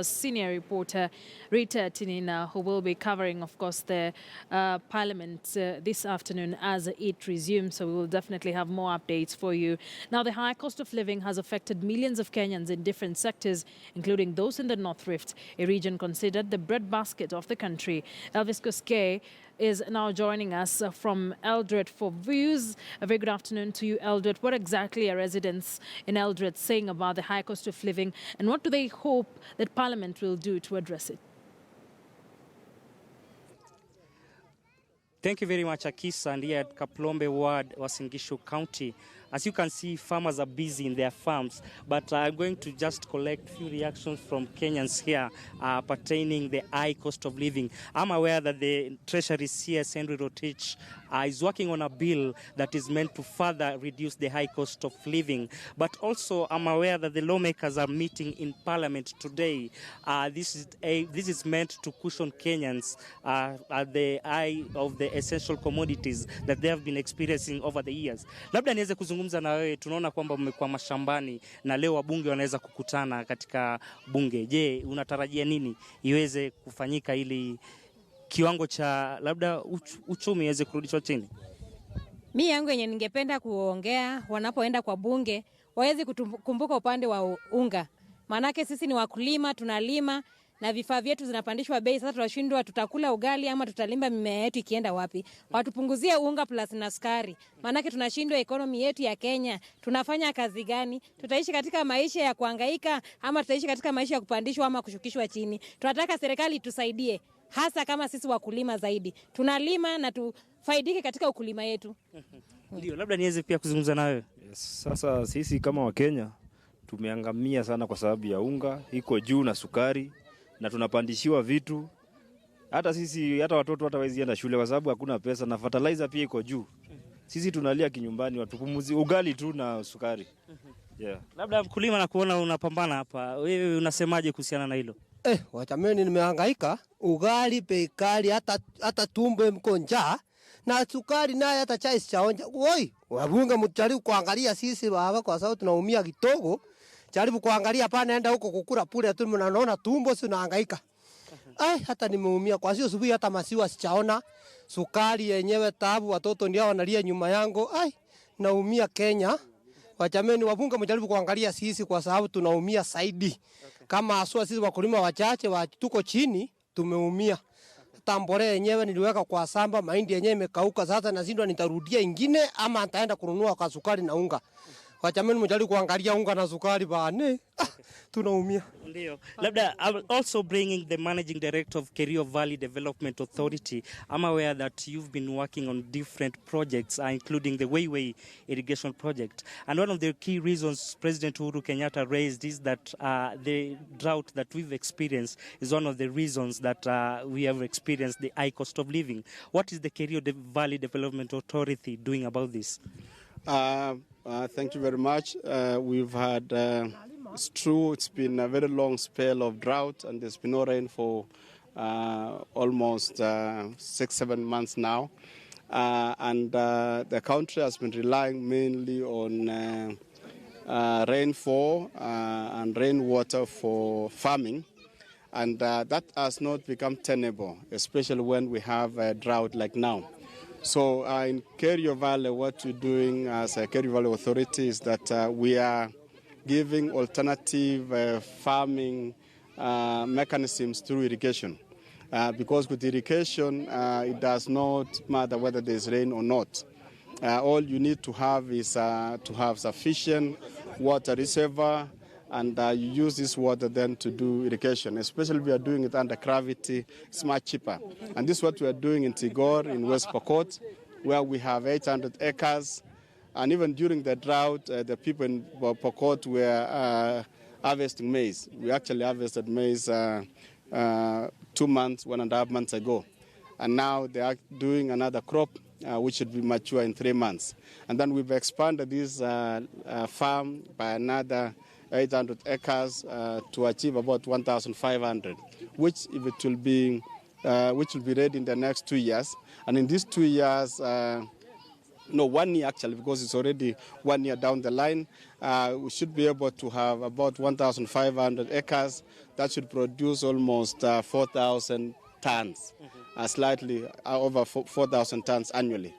Senior reporter Rita Tinina, who will be covering, of course, the Parliament this afternoon as it resumes. So we will definitely have more updates for you. Now, the high cost of living has affected millions of Kenyans in different sectors, including those in the North Rift, a region considered the breadbasket of the country. Elvis Koskei is now joining us from Eldoret for views. A very good afternoon to you, Eldoret. What exactly are residents in Eldoret saying about the high cost of living, and what do they hope that Parliament will do to address it? Thank you very much, Akisa, and here at Kaplombe Ward, Uasin Gishu County. As you can see, farmers are busy in their farms, but I'm going to just collect a few reactions from Kenyans here pertaining the high cost of living. I'm aware that the Treasury CS, Henry Rotich, is working on a bill that is meant to further reduce the high cost of living. But also, I'm aware that the lawmakers are meeting in Parliament today. This is meant to cushion Kenyans at the eye of the essential commodities that they have been experiencing over the years. Labda niweze kuzungumza na wewe, tunaona kwamba mmekuwa mashambani na leo wabunge wanaweza kukutana katika bunge. Je, unatarajia nini iweze kufanyika ili kiwango cha labda uchumi iweze kurudishwa chini? Mimi yangu yenye ningependa kuongea wanapoenda kwa bunge waweze kukumbuka upande wa unga. Manake sisi ni wakulima, tunalima na vifaa vyetu zinapandishwa bei. Sasa tunashindwa tutakula ugali ama tutalimba mimea yetu ikienda wapi? Watupunguzie unga plus na sukari. Manake tunashindwa economy yetu ya Kenya. Tunafanya kazi gani? Tutaishi katika maisha ya kuhangaika ama tutaishi katika maisha ya kupandishwa ama kushukishwa chini? Tunataka serikali tusaidie, hasa kama sisi wakulima zaidi. Tunalima na tufaidike katika ukulima yetu. Ndio, labda niweze pia kuzungumza na wewe. Yes, sasa sisi kama Wakenya tumeangamia sana kwa sababu ya unga iko juu na sukari, na tunapandishiwa vitu. Hata sisi, hata watoto hata hawezi enda shule kwa sababu hakuna pesa, na fertilizer pia iko juu. Sisi tunalia kinyumbani, watupumuzi ugali tu na sukari. Yeah. Labda mkulima na kuona unapambana hapa, wewe unasemaje kuhusiana na hilo? Wacha mimi nimehangaika, ugali bei kali, hata tumbo mko njaa, na sukari naye hata chai sichaonja. Woi, wabunge mjaribu kuangalia sisi baba, kwa sababu tunaumia kidogo. Jaribu kuangalia hapa, naenda huko kukula pule tu, mnaona tumbo si unahangaika. Hata nimeumia kwa sio subuhi, hata maziwa sichaona, sukari yenyewe tabu, watoto ndio wanalia nyuma yangu. Naumia Kenya. Wachameni wabunge mjaribu kuangalia sisi kwa sababu tunaumia zaidi. Kama asua sisi wakulima wachache tuko chini, tumeumia. Tambore yenyewe niliweka kwa samba, mahindi yenyewe imekauka, sasa nazindwa nitarudia ingine ama nitaenda kununua kwa sukari na unga. Wachameni mjaribu kuangalia unga na sukari bane. Tunaumia. Ndio. Labda I'm also bringing the managing director of Kerio Valley Development Authority. I'm aware that you've been working on different projects, including the Wayway irrigation project. And one of the key reasons President Uhuru Kenyatta raised is that the drought that we've experienced is one of the reasons that we have experienced the high cost of living. What is the Kerio Valley Development Authority doing about this? Thank you very much. We've had, it's true, it's been a very long spell of drought, and there's been no rain for almost 6-7 months now. And the country has been relying mainly on rainfall and rainwater for farming. And that has not become tenable, especially when we have a drought like now. So in Kerio Valley, what we're doing as a Kerio Valley Authority is that we are giving alternative farming mechanisms through irrigation. Because with irrigation, it does not matter whether there's rain or not. All you need to have is to have sufficient water reservoir, and you use this water then to do irrigation. Especially we are doing it under gravity, it's much cheaper. And this is what we are doing in Tigor, in West Pokot, where we have 800 acres. And even during the drought, the people in Pokot were harvesting maize. We actually harvested maize 2 months, 1.5 months ago. And now they are doing another crop, which should be mature in 3 months. And then we've expanded this farm by another 800 acres to achieve about 1,500, which will be ready in the next 2 years. And in these 2 years, No, 1 year actually, because it's already 1 year down the line. We should be able to have about 1,500 acres that should produce almost 4,000 tons, slightly over 4,000 tons annually.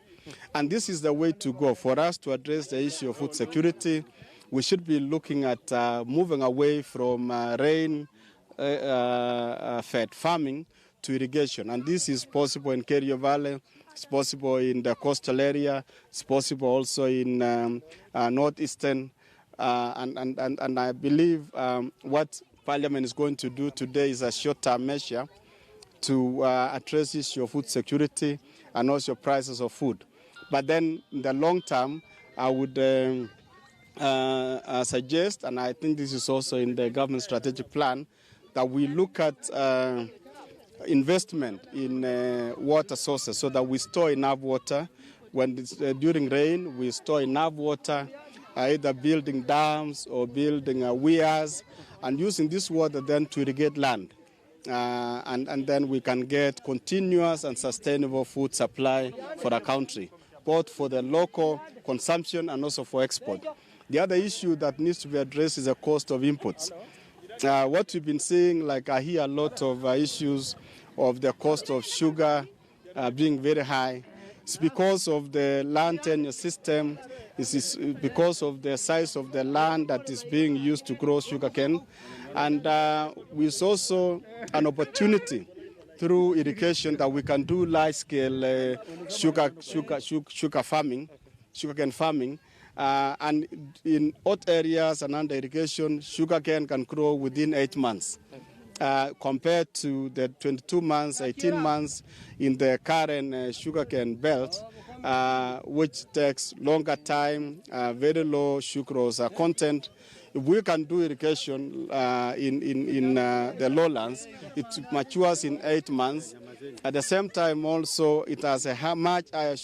And this is the way to go. For us to address the issue of food security, we should be looking at moving away from rain-fed farming to irrigation. And this is possible in Kerio Valley. It's possible in the coastal area. It's possible also in northeastern. And I believe what Parliament is going to do today is a short-term measure to address the issue of food security and also prices of food. But then in the long term, I would suggest, and I think this is also in the government strategic plan, that we look at investment in water sources so that we store enough water. When it's, during rain, we store enough water, either building dams or building weirs, and using this water then to irrigate land. And then we can get continuous and sustainable food supply for the country, both for the local consumption and also for export. The other issue that needs to be addressed is the cost of inputs. What we've been seeing, like I hear a lot of issues of the cost of sugar being very high. It's because of the land tenure system. It's because of the size of the land that is being used to grow sugarcane. And it's also an opportunity through irrigation that we can do large-scale sugarcane farming. And in hot areas and under irrigation, sugarcane can grow within 8 months. Compared to the 22 months, 18 months in the current sugarcane belt, which takes longer time, very low sucrose content. If we can do irrigation in the lowlands, it matures in 8 months. At the same time also, it has a much higher sugar